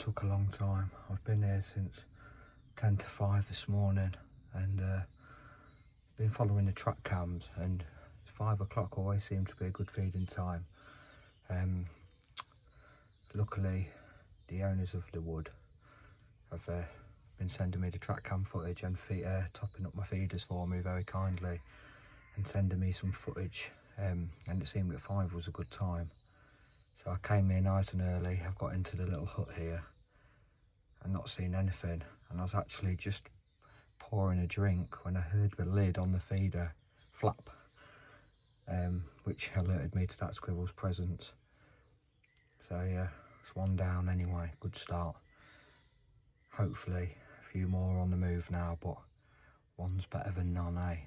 took a long time. I've been here since 10 to 5 this morning and been following the track cams, and 5 o'clock always seemed to be a good feeding time. Luckily the owners of the wood have been sending me the track cam footage and topping up my feeders for me very kindly and sending me some footage, and it seemed that 5 was a good time. So I came in nice and early. I've got into the little hut here and not seen anything, and I was actually just pouring a drink when I heard the lid on the feeder flap, which alerted me to that squirrel's presence. So yeah, it's one down anyway, good start. Hopefully a few more on the move now, but one's better than none, eh?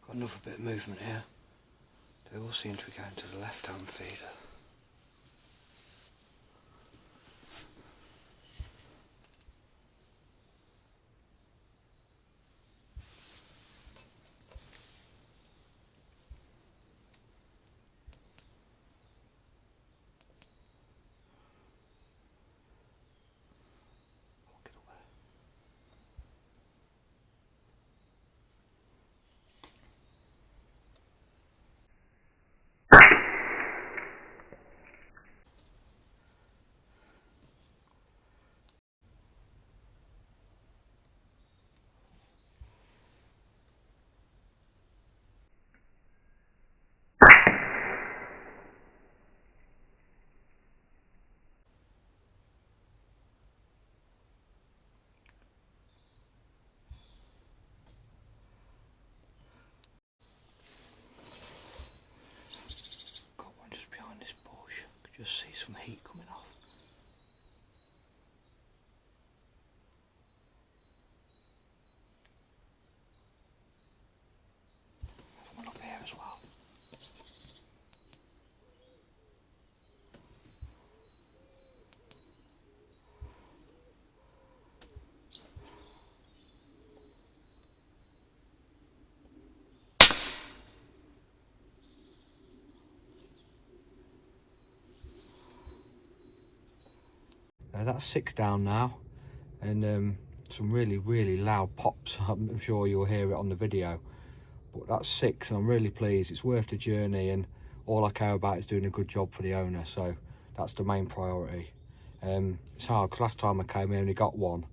Got another bit of movement here. They all seem to be going to the left-hand feeder. Just see some heat coming off. There's one up here as well. That's 6 down now, and some really loud pops. I'm sure you'll hear it on the video, but that's 6 and I'm really pleased. It's worth the journey, and all I care about is doing a good job for the owner, so that's the main priority. It's hard because last time I came I only got 1,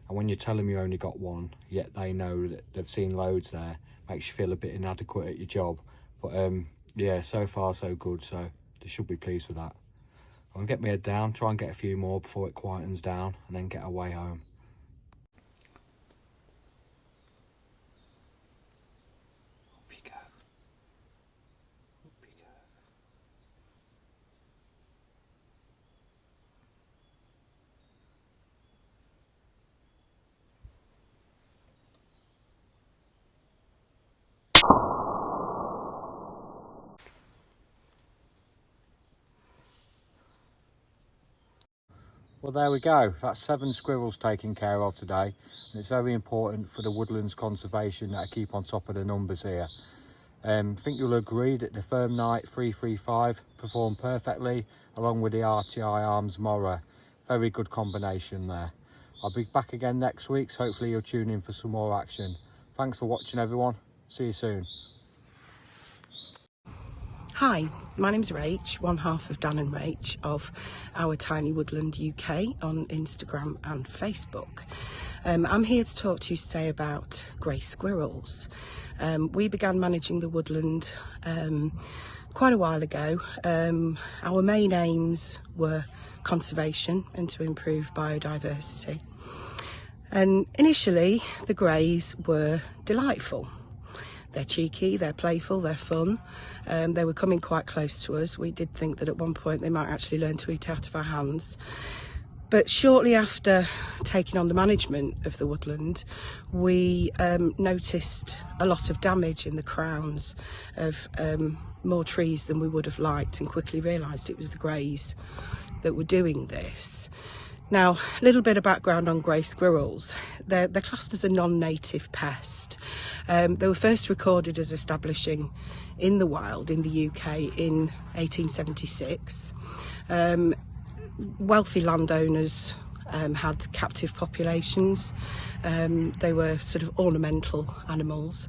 and when you tell them you only got 1 yet they know that they've seen loads there, makes you feel a bit inadequate at your job. But yeah, so far so good, so they should be pleased with that. I'm gonna get my head down, try and get a few more before it quietens down, and then get away home. Up you go. Up you go. Well, there we go. That's 7 squirrels taken care of today, and it's very important for the woodlands conservation that I keep on top of the numbers here. I think you'll agree that the Thermnight 335 performed perfectly, along with the RTI Arms Mora. Very good combination there. I'll be back again next week, so hopefully you'll tune in for some more action. Thanks for watching, everyone. See you soon. Hi, my name's Rach, one half of Dan and Rach of Our Tiny Woodland UK on Instagram and Facebook. I'm here to talk to you today about grey squirrels. We began managing the woodland quite a while ago. Our main aims were conservation and to improve biodiversity. And initially the greys were delightful. They're cheeky, they're playful, they're fun. They were coming quite close to us. We did think that at one point they might actually learn to eat out of our hands. But shortly after taking on the management of the woodland, we noticed a lot of damage in the crowns of more trees than we would have liked, and quickly realised it was the greys that were doing this. Now, a little bit of background on grey squirrels. They're classed as a non-native pest. They were first recorded as establishing in the wild in the UK in 1876. Wealthy landowners had captive populations. They were sort of ornamental animals.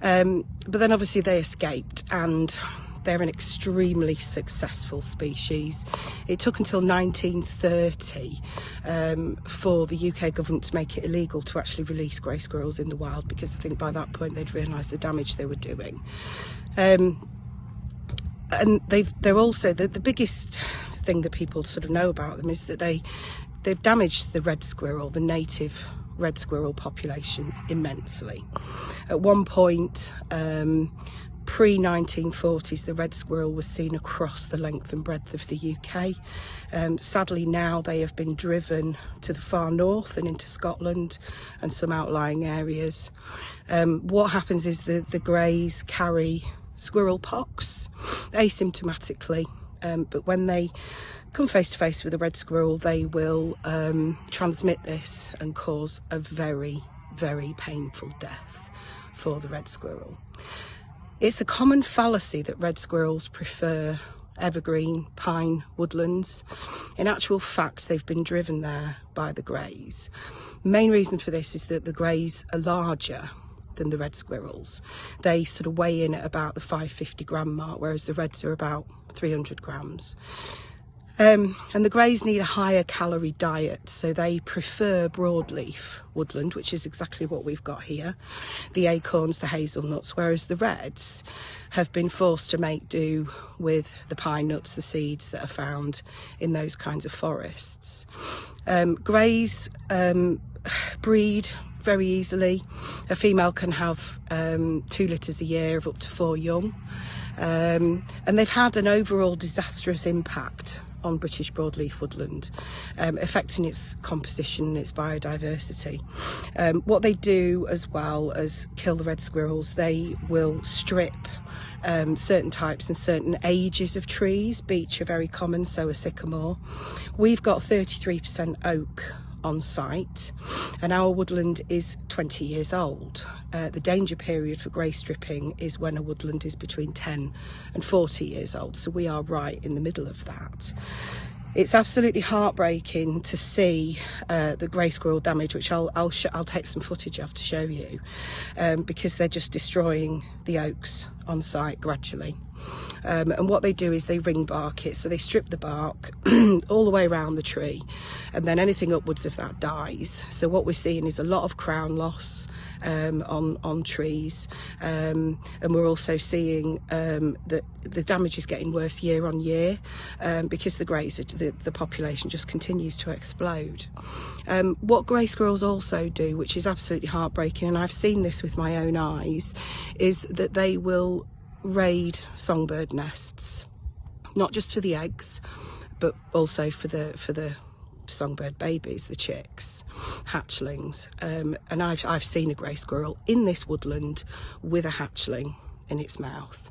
But then obviously they escaped, and they're an extremely successful species. It took until 1930 for the UK government to make it illegal to actually release grey squirrels in the wild, because I think by that point they'd realised the damage they were doing. And they're also, the biggest thing that people sort of know about them is that they've damaged the red squirrel, the native red squirrel population, immensely. At one point, pre-1940s, the red squirrel was seen across the length and breadth of the UK. Sadly now they have been driven to the far north and into Scotland and some outlying areas. What happens is the greys carry squirrel pox asymptomatically, but when they come face to face with a red squirrel, they will transmit this and cause a very, very painful death for the red squirrel. It's a common fallacy that red squirrels prefer evergreen pine woodlands. In actual fact, they've been driven there by the greys. The main reason for this is that the greys are larger than the red squirrels. They sort of weigh in at about the 550 gram mark, whereas the reds are about 300 grams. And the greys need a higher calorie diet, so they prefer broadleaf woodland, which is exactly what we've got here, the acorns, the hazelnuts, whereas the reds have been forced to make do with the pine nuts, the seeds that are found in those kinds of forests. Greys breed very easily. A female can have 2 litters a year of up to 4 young, and they've had an overall disastrous impact on British broadleaf woodland, affecting its composition, its biodiversity. What they do, as well as kill the red squirrels, they will strip certain types and certain ages of trees. Beech are very common, so are sycamore. We've got 33% oak on site, and our woodland is 20 years old. The danger period for grey stripping is when a woodland is between 10 and 40 years old, so we are right in the middle of that. It's absolutely heartbreaking to see the grey squirrel damage, which I'll take some footage of to show you, because they're just destroying the oaks on site gradually. And what they do is they ring bark it, so they strip the bark all the way around the tree, and then anything upwards of that dies. So what we're seeing is a lot of crown loss on trees, and we're also seeing that the damage is getting worse year on year, because the greys, the population just continues to explode. What grey squirrels also do, which is absolutely heartbreaking, and I've seen this with my own eyes, is that they will raid songbird nests, not just for the eggs, but also for the songbird babies, the chicks, hatchlings. And I've seen a grey squirrel in this woodland with a hatchling in its mouth.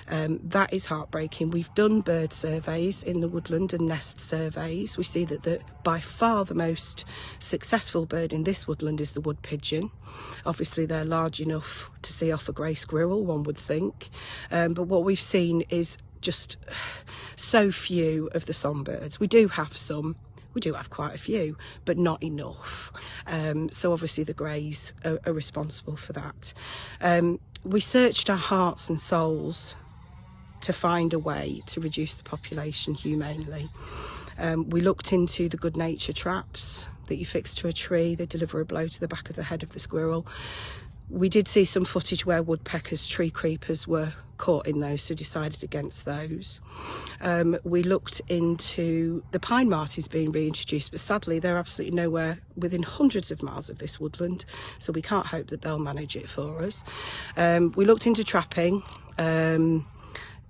That is heartbreaking. We've done bird surveys in the woodland and nest surveys. We see that by far the most successful bird in this woodland is the wood pigeon. Obviously they're large enough to see off a grey squirrel, one would think, but what we've seen is just so few of the songbirds. We do have some. We do have quite a few, but not enough. So obviously the greys are responsible for that. We searched our hearts and souls to find a way to reduce the population humanely. We looked into the good nature traps that you fix to a tree. They deliver a blow to the back of the head of the squirrel. We did see some footage where woodpeckers, tree creepers were caught in those, so decided against those. We looked into the pine martins being reintroduced, but sadly they're absolutely nowhere within hundreds of miles of this woodland, so we can't hope that they'll manage it for us. We looked into trapping.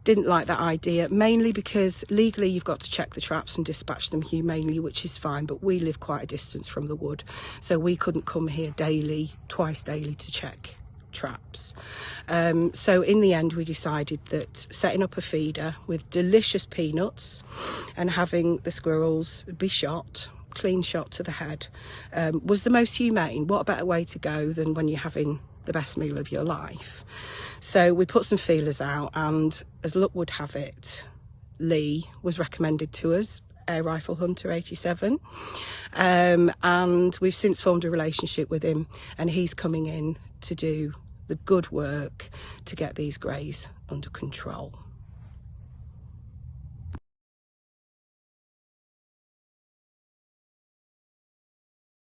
Didn't like that idea, mainly because legally you've got to check the traps and dispatch them humanely, which is fine, but we live quite a distance from the wood, so we couldn't come here daily, twice daily, to check traps. So in the end we decided that setting up a feeder with delicious peanuts and having the squirrels be shot, clean shot to the head, was the most humane. What a better way to go than when you're having the best meal of your life? So we put some feelers out, and as luck would have it, Lee was recommended to us, Air Rifle Hunter 87, and we've since formed a relationship with him, and he's coming in to do the good work to get these greys under control.